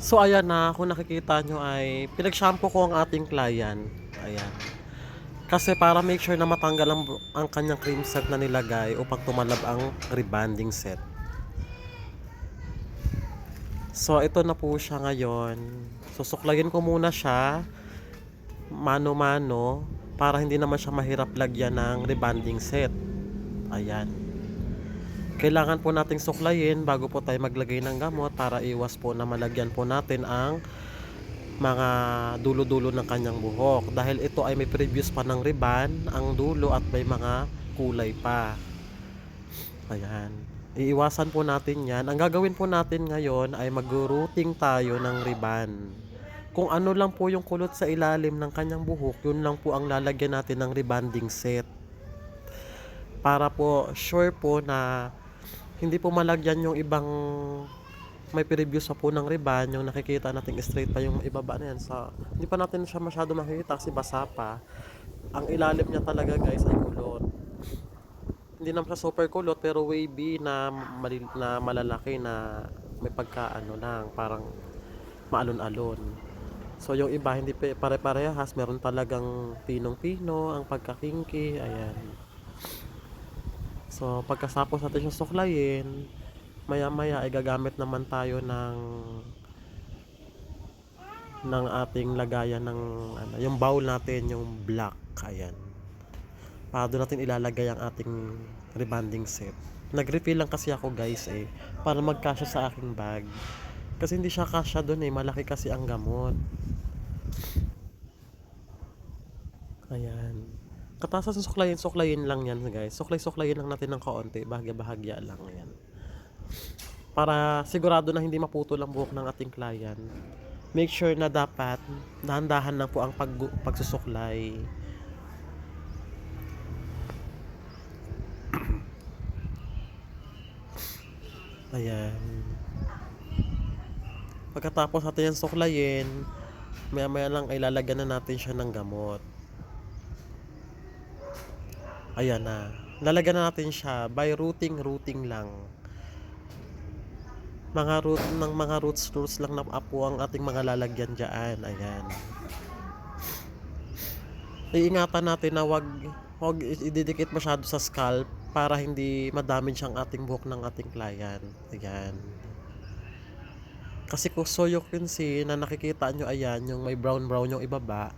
So ayan na, kung nakikita nyo ay pinag-shampoo ko ang ating client. Ayan. Kasi para make sure na matanggal ang kanyang cream set na nilagay upang tumalab ang rebonding set. So ito na po siya ngayon. Susuklayin ko muna siya mano-mano para hindi naman siya mahirap lagyan ng rebonding set. Ayan. Kailangan po nating suklayin bago po tayo maglagay ng gamot para iwas po na malagyan po natin ang mga dulo-dulo ng kanyang buhok dahil ito ay may previous pa ng ribbon ang dulo at may mga kulay pa. Ayan, iiwasan po natin yan. Ang gagawin po natin ngayon ay mag-routing tayo ng ribbon. Kung ano lang po yung kulot sa ilalim ng kanyang buhok, yun lang po ang lalagyan natin ng rebonding set para po sure po na hindi po malagyan yung ibang may preview sa punang ribbon, yung nakikita nating straight pa yung ibaba na yan. Hindi pa natin siya masyado makikita kasi basa pa. Ang ilalim niya talaga guys ay kulot. Hindi naman siya super kulot pero wavy na, malalaki na may pagkaano lang, parang maalon-alon. So yung iba hindi pare-parehas, meron talagang pinong-pino ang pagkakinky, ayan. So pagkasapos natin siya suklayin, maya-maya ay gagamit naman tayo ng ating lagayan ng ano, yung bowl natin, yung black, ayan. Para doon natin ilalagay ang ating rebonding set. Nag-refill lang kasi ako guys para magkasya sa aking bag. Kasi hindi siya kasya doon malaki kasi ang gamot. Ayan. Katapos suklayin lang yan guys. Suklayin lang natin ng kaunti, bahagya-bahagya lang yan. Para sigurado na hindi maputol ang buhok ng ating client. Make sure na dapat dahan-dahan lang po ang pagsusuklay. Ayan. Pagkatapos natin yan suklayin, maya-maya lang ay lalagyan na natin siya ng gamot. Ayan na. Lalagyan na natin siya by routing lang. Mga roots lang na po ang ating mga lalagyan diyan. Ayan. Iingatan natin na wag ididikit masyado sa scalp para hindi ma-damage ang ating buhok ng ating client. Ayan. Kasi kung soyokunsi na nakikita nyo, ayan, yung may brown yung ibaba,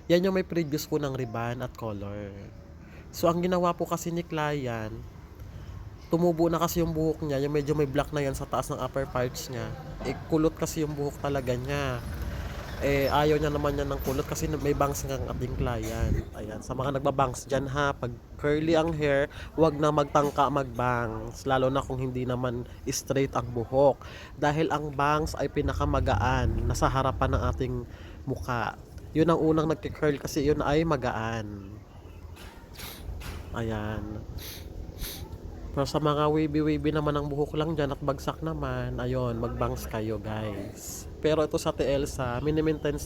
yan yung may previous po ng ribbon at color. So ang ginawa po kasi ni client, tumubo na kasi yung buhok niya, yung medyo may black na yan sa taas ng upper parts niya. Kulot kasi yung buhok talaga niya. Ayaw niya naman yan ng kulot kasi may bangs ng ating client. Ayan, sa mga nagbabangs dyan ha, pag curly ang hair, wag na magtangka magbangs, lalo na kung hindi naman straight ang buhok. Dahil ang bangs ay pinakamagaan, nasa harapan ng ating muka. Yun ang unang nagki-curl kasi yun ay magaan. Ayan. Pero sa mga wavy naman ang buhok lang dyan at bagsak naman, ayun, magbangs kayo guys. Pero ito sa Elsa, mini-maintain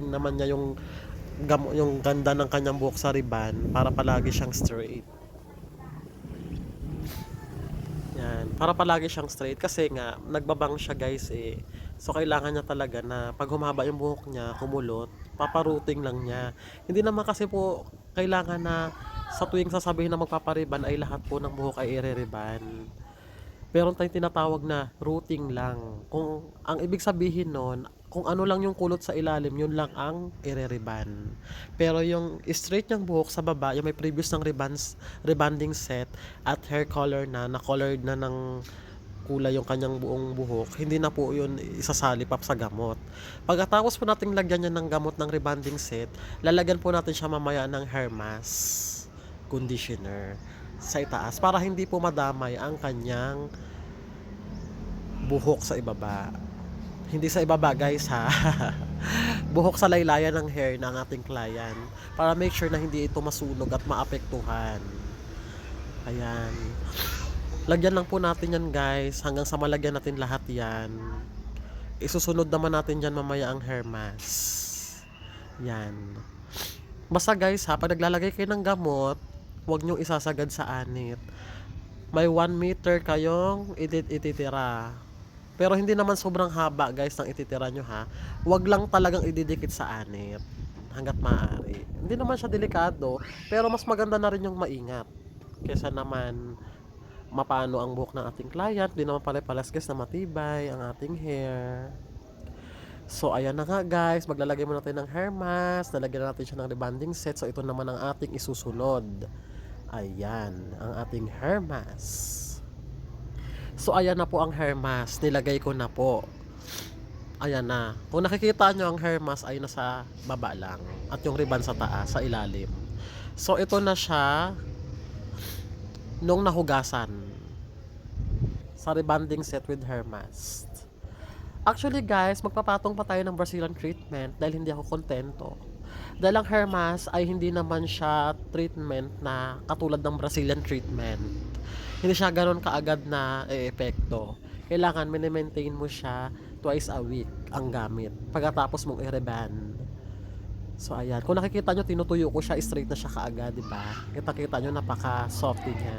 naman niya yung ganda ng kanyang buhok sa ribbon para palagi siyang straight. Yan, para palagi siyang straight kasi nga nagbabang siya guys So kailangan niya talaga na pag humaba yung buhok niya, kumulot, paparuting lang niya. Hindi naman kasi po kailangan na sa tuwing sasabihin na magpapariban ay lahat po ng buhok ay ireriban. Meron tayong tinatawag na routing lang. Kung ang ibig sabihin nun, kung ano lang yung kulot sa ilalim, yun lang ang ireriban. Pero yung straight niyang buhok sa baba, yung may previous ng rebonding set at hair color na colored na ng kulay yung kanyang buong buhok, hindi na po yun isasalip up sa gamot. Pagkatapos po nating lagyan niya ng gamot ng rebonding set, lalagyan po natin siya mamaya ng hair mask conditioner sa itaas para hindi po madamay ang kanyang buhok sa ibaba. Hindi sa ibaba guys ha. Buhok sa laylayan ng hair ng ating client para make sure na hindi ito masunog at maapektuhan. Ayan. Lagyan lang po natin yan guys hanggang sa malagyan natin lahat yan. Isusunod naman natin dyan mamaya ang hair mask. Yan. Basta guys ha, pag naglalagay kayo ng gamot, huwag nyong isasagad sa anit. May 1 meter kayong ititira. Pero hindi naman sobrang haba guys ng ititira nyo ha. Huwag lang talagang ididikit sa anit hanggat maaari. Hindi naman siya delikado, pero mas maganda na rin yung maingat. Kesa naman mapano ang buhok ng ating client, di naman pare-pares guys na matibay ang ating hair. So ayan na nga guys, maglalagay muna tayo ng hair mask, lalagyan natin siya ng rebonding set. So ito naman ang ating isusunod. Ayan, ang ating hair mask. So ayan na po ang hair mask, nilagay ko na po. Ayan na. Kung nakikita nyo, ang hair mask ay nasa baba lang at yung ribbon sa taas, sa ilalim. So ito na siya nung nahugasan sa rebonding set with hair mask. Actually guys, magpapatong pa tayo ng Brazilian treatment dahil hindi ako kontento. Dahil ang hair mask ay hindi naman siya treatment na katulad ng Brazilian treatment. Hindi siya ganoon kaagad na epekto. Kailangan mini-maintain mo siya twice a week ang gamit pagkatapos mong i-reband. So ayan, kung nakikita nyo, tinutuyo ko siya, straight na siya kaagad, di ba? Kita-kita nyo, napaka-softy niya.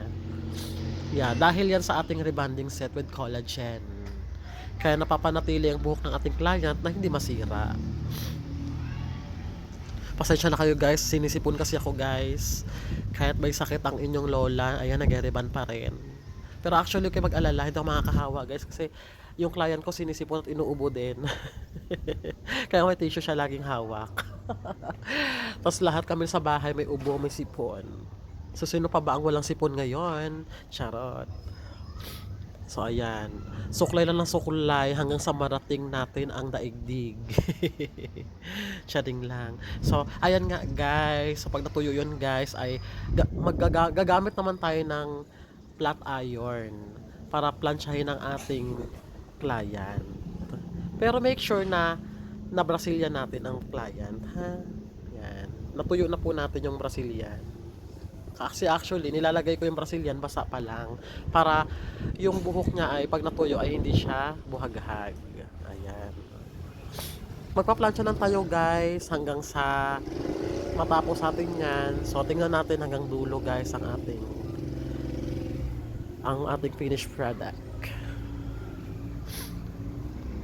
Yeah, dahil yan sa ating rebonding set with collagen. Kaya napapanatili ang buhok ng ating client na hindi masira. Pasensya na kayo guys, sinisipon kasi ako guys. Kahit may sakit ang inyong lola, ayan, nag-reband pa rin. Pero actually, kayo mag-alala, hindi ako makakahawa guys, kasi yung client ko sinisipon at inuubo din. Kaya may tissue siya laging hawak. Tapos lahat kami sa bahay may ubo, may sipon. So sino pa ba ang walang sipon ngayon? Charot. So ayan, suklay lang ng suklay hanggang sa marating natin ang daigdig. Charing lang. So ayan nga guys, so pag natuyo yun guys ay gagamit naman tayo ng flat iron para plansyahin ang ating client. Pero make sure na Brazilian natin ang client, ha? Yan. Natuyo na po natin yung Brazilian. Kasi actually, nilalagay ko yung Brazilian basa pa lang para yung buhok niya ay pag natuyo ay hindi siya buhaghag. Ayan. Magpa-plancha lang tayo guys hanggang sa matapos natin yan. So tingnan natin hanggang dulo guys ang ating finished product.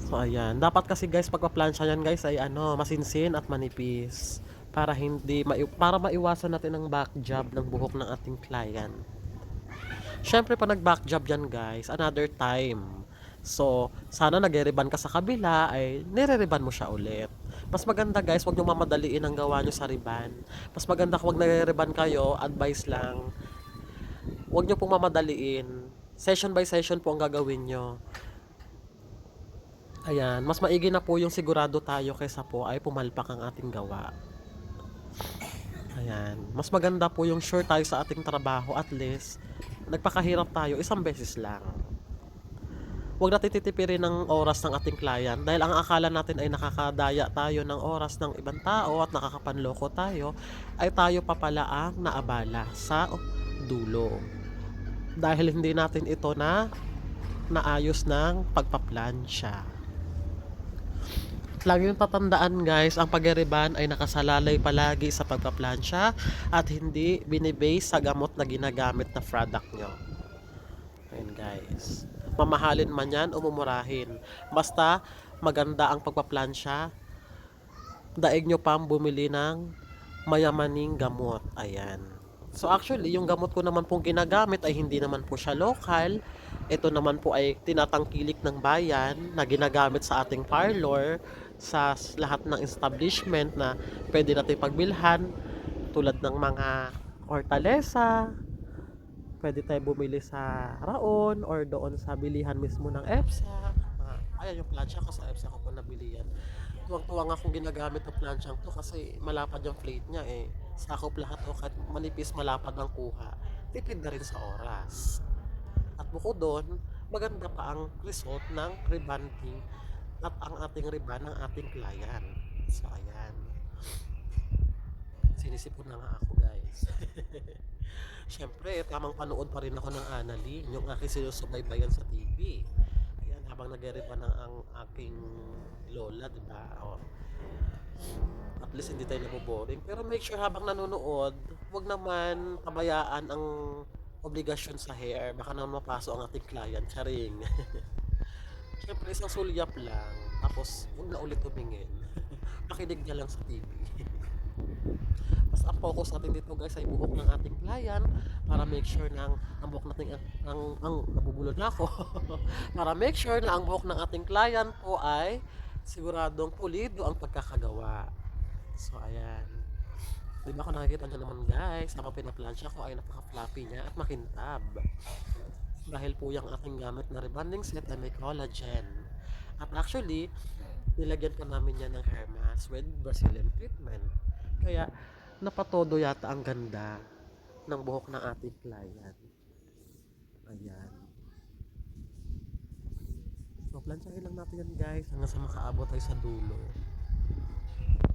So ayan, dapat kasi guys pagpa-plancha yan guys ay masinsin at manipis para maiwasan natin ang back job ng buhok ng ating client. Syempre pa nag-back job yan guys, another time. So, sana nag-reban ka sa kabila ay nire-reban mo siya ulit. Mas maganda guys, wag niyo mamadaliin ang gawa niyo sa reban. Mas maganda kung wag nire-reban kayo, advice lang. Wag niyo pong mamadaliin. Session by session po ang gagawin niyo. Ayan, mas maigi na po yung sigurado tayo kaysa po ay pumalpak ang ating gawa. Ayan, mas maganda po yung sure tayo sa ating trabaho, at least nagpakahirap tayo isang beses lang. Huwag natin titipirin ng oras ng ating client dahil ang akala natin ay nakakadaya tayo ng oras ng ibang tao at nakakapanloko tayo, ay tayo pa pala ang naabala sa dulo. Dahil hindi natin ito naayos ng pagpaplansya. Lagi yung tatandaan guys, ang pag-reban ay nakasalalay palagi sa pagpaplansya at hindi binibase sa gamot na ginagamit na product nyo. Ayan guys, mamahalin man yan o mumurahin, basta maganda ang pagpaplansya, daig nyo pang bumili ng mayamaning gamot. Ayan. So actually, yung gamot ko naman pong ginagamit ay hindi naman po siya local. Ito naman po ay tinatangkilik ng bayan na ginagamit sa ating parlor, sa lahat ng establishment na pwede natin pagbilhan, tulad ng mga hortalesa. Pwede tayo bumili sa Raon or doon sa bilihan mismo ng EPSA. Ayan yung plancha ko, sa EPSA ko po nabili yan. Tuwang-tuwa nga kung ginagamit ng planchang to kasi malapad yung plate niya eh. Sakop lahat o kahit manipis, malapad ang kuha. Tipid na rin sa oras. At bukod doon, maganda pa ang result ng rebanding at ang ating reban ng ating client. So ayan, sinisipon na nga ako guys. Syempre, tamang panood pa rin ako ng Annalyn, yung aking sinusubaybayan sa TV. Ayan, habang nag-reban ang aking lola, diba? O, at least hindi tayo naboboring. Pero make sure habang nanonood, wag naman pabayaan ang obligasyon sa hair. Baka naman mapasok ang ating client. Charing. Siyempre isang sulyap lang, tapos huwag na ulit tumingin. Makinig na lang sa TV. Mas ang focus natin dito guys ay buhok ng ating client para make sure na ang buhok natin ang nabubulol na ako. Para make sure na ang buhok ng ating client po ay siguradong pulido ang pagkakagawa. So ayan. Di ba kung nakikita nyo naman guys, habang pinaplansya ko ay napaka-fluffy niya at makintab. Dahil po yung ating gamit na rebonding set ay may collagen. At actually, nilagyan pa namin yan ng hair mask with Brazilian treatment. Kaya, napatodo yata ang ganda ng buhok ng ating client. Ayan. So, plansyahin lang natin yan guys hanggang sa makaabot tayo sa dulo.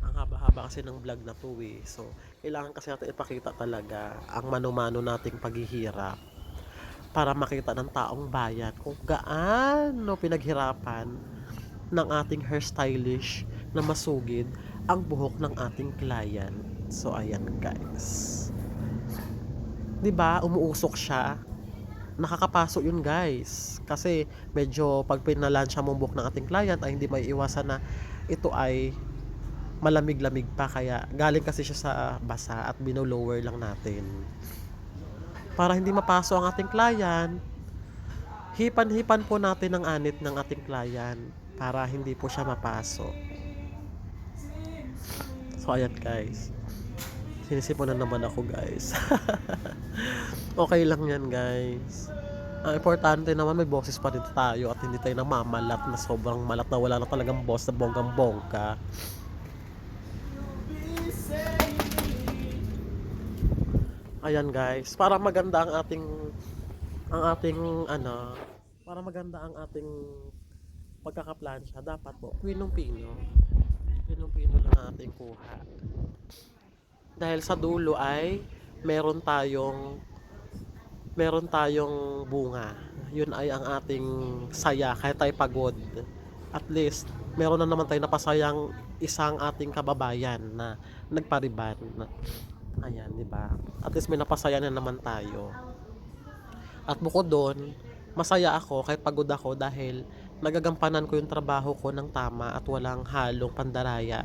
Ang haba-haba kasi ng vlog na to eh. So, kailangan kasi natin ipakita talaga ang mano-mano nating paghihirap para makita ng taong bayan kung gaano pinaghirapan ng ating hairstylish na masugid ang buhok ng ating client. So, ayan guys. 'Di ba umuusok siya? Nakakapasok yun guys. Kasi medyo pag pinalansya mo ang buhok ng ating client ay hindi may iwasan na ito ay malamig-lamig pa, kaya galing kasi siya sa basa at bino-lower lang natin para hindi mapaso ang ating client. Hipan-hipan po natin ang anit ng ating client para hindi po siya mapaso. So ayan guys, sinisipon na naman ako guys. Okay lang yan guys. Ang importante naman may boses pa dito tayo at hindi tayo namamalat na sobrang malat na wala na talagang boss na bonggang bongka. Ayan guys, para maganda ang ating ano, para maganda ang ating pagkakaplansya, dapat po pinong-pino. Pinong-pino lang ang ating kuha. Dahil sa dulo ay meron tayong bunga. Yun ay ang ating saya kahit tayo pagod. At least meron na naman tayo napasayang isang ating kababayan na nagpariban. Ayan, di ba? At least may napasaya na naman tayo. At bukod doon, masaya ako kahit pagod ako dahil nagagampanan ko yung trabaho ko ng tama at walang halong pandaraya.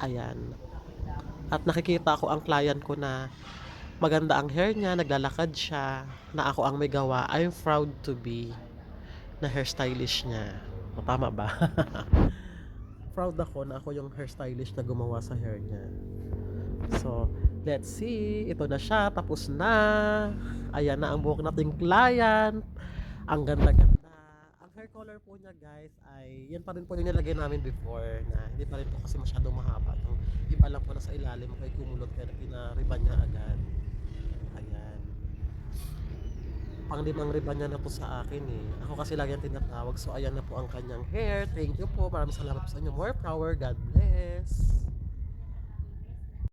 Ayan. At nakikita ko ang client ko na maganda ang hair niya, naglalakad siya, na ako ang may gawa. I'm proud to be na hairstylist niya. O, tama ba? Proud ako na ako yung hairstylist na gumawa sa hair niya. So, let's see. Ito na siya. Tapos na. Ayan na ang buhok nating client. Ang ganda-ganda. Ang hair color po niya guys ay yan pa rin po yung nilagay namin before na hindi pa rin po kasi masyadong mahaba. Ang iba lang po na sa ilalim kay kumulot kaya pinariban niya agad. Ayan. Pang-limang riban niya na po sa akin eh. Ako kasi lagi ang tinatawag. So ayan na po ang kanyang hair. Thank you po. Maraming salamat po sa inyo. More power. God bless.